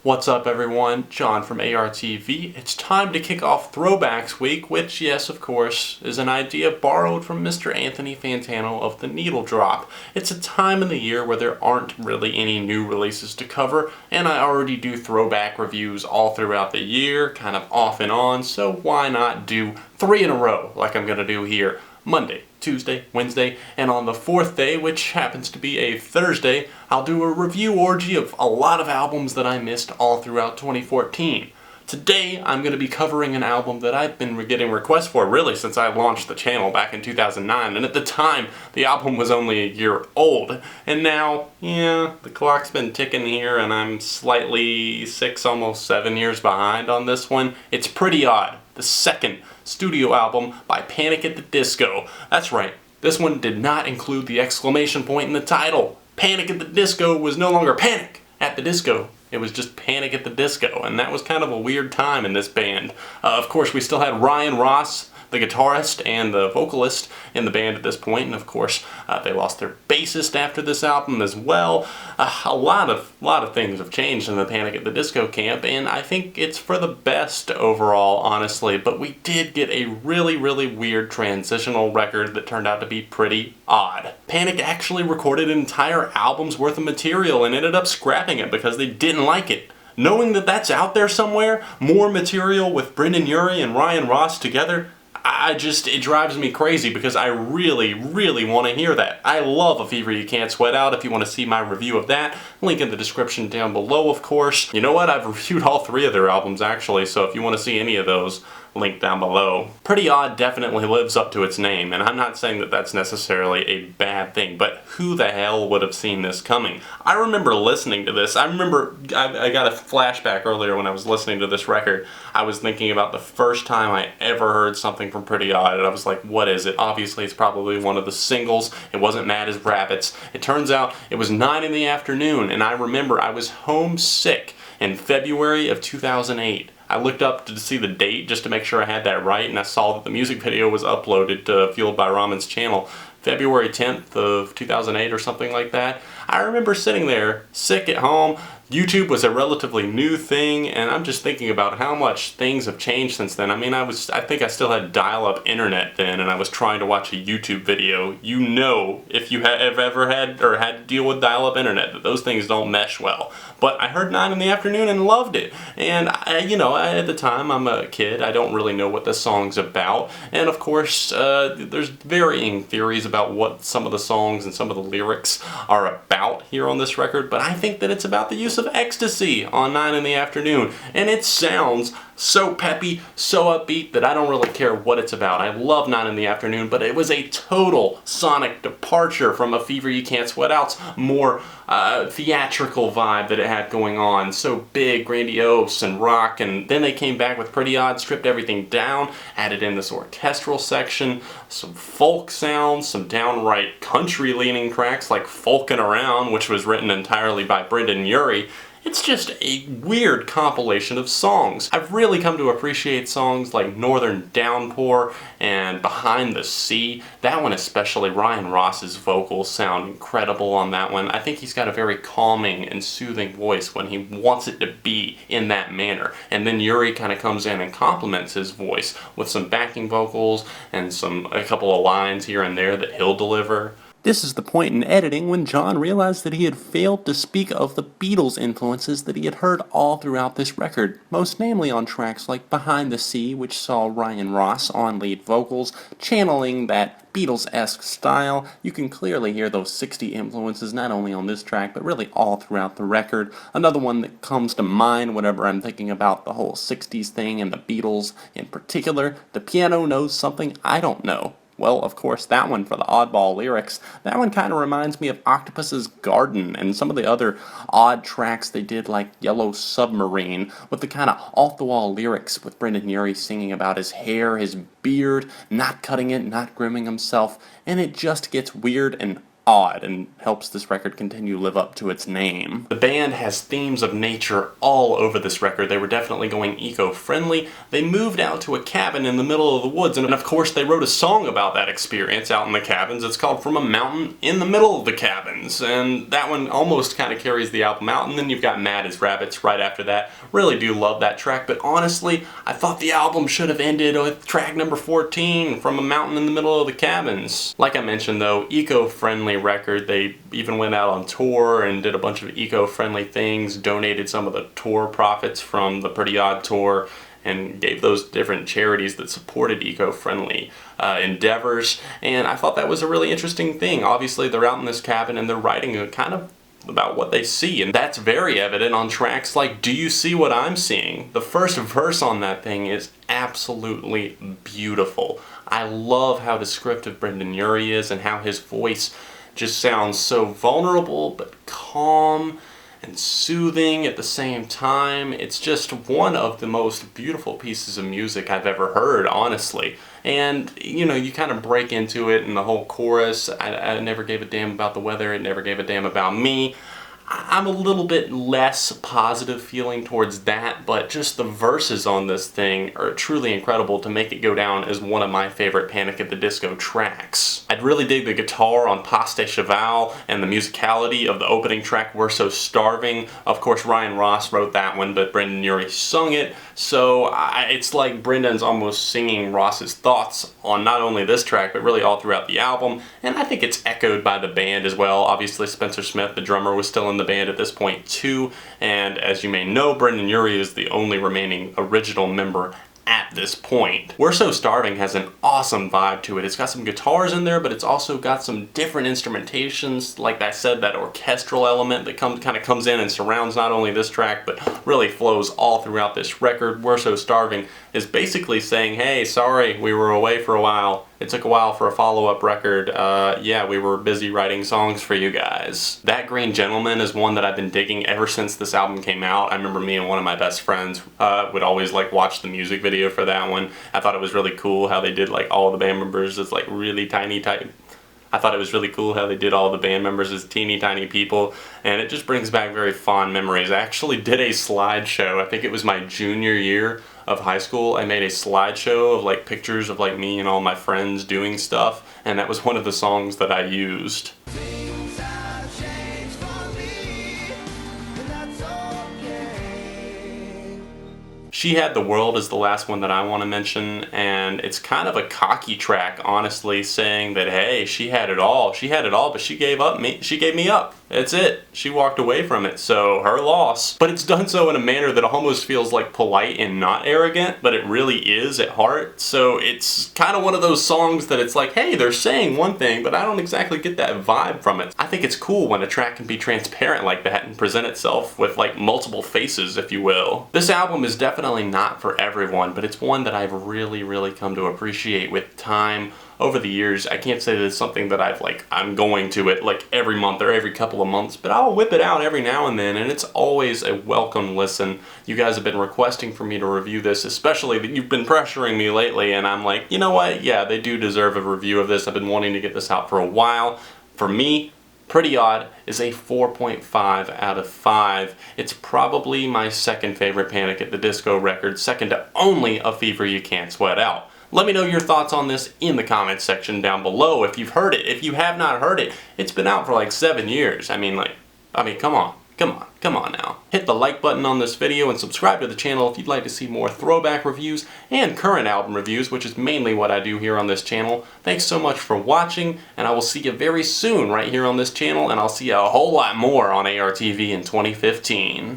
What's up everyone, John from ARTV. It's time to kick off Throwbacks Week, which, yes, of course, is an idea borrowed from Mr. Anthony Fantano of The Needle Drop. It's a time in the year where there aren't really any new releases to cover, and I already do throwback reviews all throughout the year, kind of off and on, so why not do 3 in a row like I'm going to do here. Monday, Tuesday, Wednesday, and on the 4th day, which happens to be a Thursday, I'll do a review orgy of a lot of albums that I missed all throughout 2014. Today, I'm going to be covering an album that I've been getting requests for really since I launched the channel back in 2009, and at the time, the album was only a year old. And now, yeah, the clock's been ticking here and I'm slightly 6, almost 7 years behind on this one. It's Pretty Odd, the second studio album by Panic! At the Disco. That's right, this one did not include the exclamation point in the title. Panic! At the Disco was no longer Panic! At the Disco. It was just Panic! At the Disco, and that was kind of a weird time in this band. Of course, we still had Ryan Ross, the guitarist and the vocalist in the band at this point, and of course they lost their bassist after this album as well. A lot of things have changed in the Panic! At the Disco camp, and I think it's for the best overall, honestly, but we did get a really weird transitional record that turned out to be pretty odd. Panic actually recorded an entire album's worth of material and ended up scrapping it because they didn't like it. Knowing that that's out there somewhere, more material with Brendon Urie and Ryan Ross together, it drives me crazy because I really want to hear that. I love A Fever You Can't Sweat Out. If you want to see my review of that, link in the description down below, of course. You know what? I've reviewed all 3 of their albums actually, so if you want to see any of those, link down below. Pretty Odd definitely lives up to its name, and I'm not saying that that's necessarily a bad thing, but who the hell would have seen this coming? I remember listening to this. I got a flashback earlier when I was listening to this record. I was thinking about the first time I ever heard something from Pretty Odd, and I was like, what is it? Obviously, it's probably one of the singles. It wasn't Mad as Rabbits. It turns out it was 9 in the afternoon, and I remember I was homesick in February of 2008. I looked up to see the date just to make sure I had that right, and I saw that the music video was uploaded to Fueled by Ramen's channel February 10th of 2008 or something like that. I remember sitting there, sick at home. YouTube was a relatively new thing, and I'm just thinking about how much things have changed since then. I mean, I think I still had dial-up internet then, and I was trying to watch a YouTube video. You know, if you have ever had or had to deal with dial-up internet, that those things don't mesh well. But I heard 9 in the afternoon and loved it. And, at the time, I'm a kid. I don't really know what the song's about. And, of course, there's varying theories about what some of the songs and some of the lyrics are about here on this record. But I think that it's about the use of ecstasy on 9 in the afternoon. And it sounds so peppy, so upbeat that I don't really care what it's about. I love 9 in the afternoon, but it was a total sonic departure from A Fever You Can't Sweat Out's more theatrical vibe that it had going on. So big, grandiose, and rock, and then they came back with Pretty Odd, stripped everything down, added in this orchestral section, some folk sounds, some downright country-leaning tracks like Folkin Around, which was written entirely by Brendon Urie. It's just a weird compilation of songs. I've really come to appreciate songs like Northern Downpour and Behind the Sea. That one especially, Ryan Ross's vocals sound incredible on that one. I think he's got a very calming and soothing voice when he wants it to be in that manner. And then Urie kind of comes in and complements his voice with some backing vocals and a couple of lines here and there that he'll deliver. This is the point in editing when John realized that he had failed to speak of the Beatles influences that he had heard all throughout this record, most namely on tracks like Behind the Sea, which saw Ryan Ross on lead vocals, channeling that Beatles-esque style. You can clearly hear those 60 influences not only on this track, but really all throughout the record. Another one that comes to mind whenever I'm thinking about the whole 60s thing and the Beatles in particular, the piano knows something I don't know. Well, of course, that one for the oddball lyrics. That one kind of reminds me of Octopus's Garden and some of the other odd tracks they did like Yellow Submarine with the kind of off-the-wall lyrics with Brendon Urie singing about his hair, his beard, not cutting it, not grooming himself, and it just gets weird and odd and helps this record continue to live up to its name. The band has themes of nature all over this record. They were definitely going eco-friendly. They moved out to a cabin in the middle of the woods, and of course they wrote a song about that experience out in the cabins. It's called From a Mountain in the Middle of the Cabins, and that one almost kind of carries the album out. And then you've got Mad as Rabbits right after that. Really do love that track, but honestly, I thought the album should have ended with track number 14, From a Mountain in the Middle of the Cabins. Like I mentioned though, eco-friendly record. They even went out on tour and did a bunch of eco-friendly things, donated some of the tour profits from the Pretty Odd tour, and gave those different charities that supported eco-friendly endeavors. And I thought that was a really interesting thing. Obviously they're out in this cabin and they're writing a kind of about what they see, and that's very evident on tracks like Do You See What I'm Seeing? The first verse on that thing is absolutely beautiful. I love how descriptive Brendon Urie is and how his voice just sounds so vulnerable but calm and soothing at the same time. It's just one of the most beautiful pieces of music I've ever heard, honestly. And, you know, you kind of break into it in the whole chorus. I never gave a damn about the weather, it never gave a damn about me. I'm a little bit less positive feeling towards that, but just the verses on this thing are truly incredible to make it go down as one of my favorite Panic at the Disco tracks. I'd really dig the guitar on Pas de Cheval and the musicality of the opening track, We're So Starving. Of course, Ryan Ross wrote that one, but Brendon Urie sung it, so it's like Brendan's almost singing Ross's thoughts on not only this track, but really all throughout the album, and I think it's echoed by the band as well. Obviously, Spencer Smith, the drummer, was still in the band at this point too, and as you may know, Brendon Urie is the only remaining original member at this point. We're So Starving has an awesome vibe to it. It's got some guitars in there, but it's also got some different instrumentations. Like I said, that orchestral element that kind of comes in and surrounds not only this track, but really flows all throughout this record. We're So Starving is basically saying, hey, sorry, we were away for a while. It took a while for a follow-up record. Yeah, we were busy writing songs for you guys. That Green Gentleman is one that I've been digging ever since this album came out. I remember me and one of my best friends would always like watch the music video for that one. I thought it was really cool how they did like all the band members as like really tiny type. I thought it was really cool how they did all the band members as teeny tiny people, and it just brings back very fond memories. I actually did a slideshow, I think it was my junior year of high school. I made a slideshow of like pictures of like me and all my friends doing stuff, and that was one of the songs that I used. She Had the World is the last one that I want to mention, and it's kind of a cocky track, honestly, saying that, hey, she had it all, but she gave me up. That's it. She walked away from it, so her loss. But it's done so in a manner that almost feels like polite and not arrogant, but it really is at heart. So it's kind of one of those songs that it's like, hey, they're saying one thing, but I don't exactly get that vibe from it. I think it's cool when a track can be transparent like that and present itself with like multiple faces, if you will. This album is definitely not for everyone, but it's one that I've really come to appreciate with time. Over the years, I can't say that it's something that I'm going to it like every month or every couple of months, but I'll whip it out every now and then, and it's always a welcome listen. You guys have been requesting for me to review this, especially that you've been pressuring me lately, and I'm like, you know what, yeah, they do deserve a review of this. I've been wanting to get this out for a while. For me, Pretty Odd is a 4.5 out of 5. It's probably my second favorite Panic at the Disco record, second to only A Fever You Can't Sweat Out. Let me know your thoughts on this in the comments section down below if you've heard it. If you have not heard it, it's been out for like 7 years. I mean, come on now. Hit the like button on this video and subscribe to the channel if you'd like to see more throwback reviews and current album reviews, which is mainly what I do here on this channel. Thanks so much for watching, and I will see you very soon right here on this channel, and I'll see you a whole lot more on ARTV in 2015.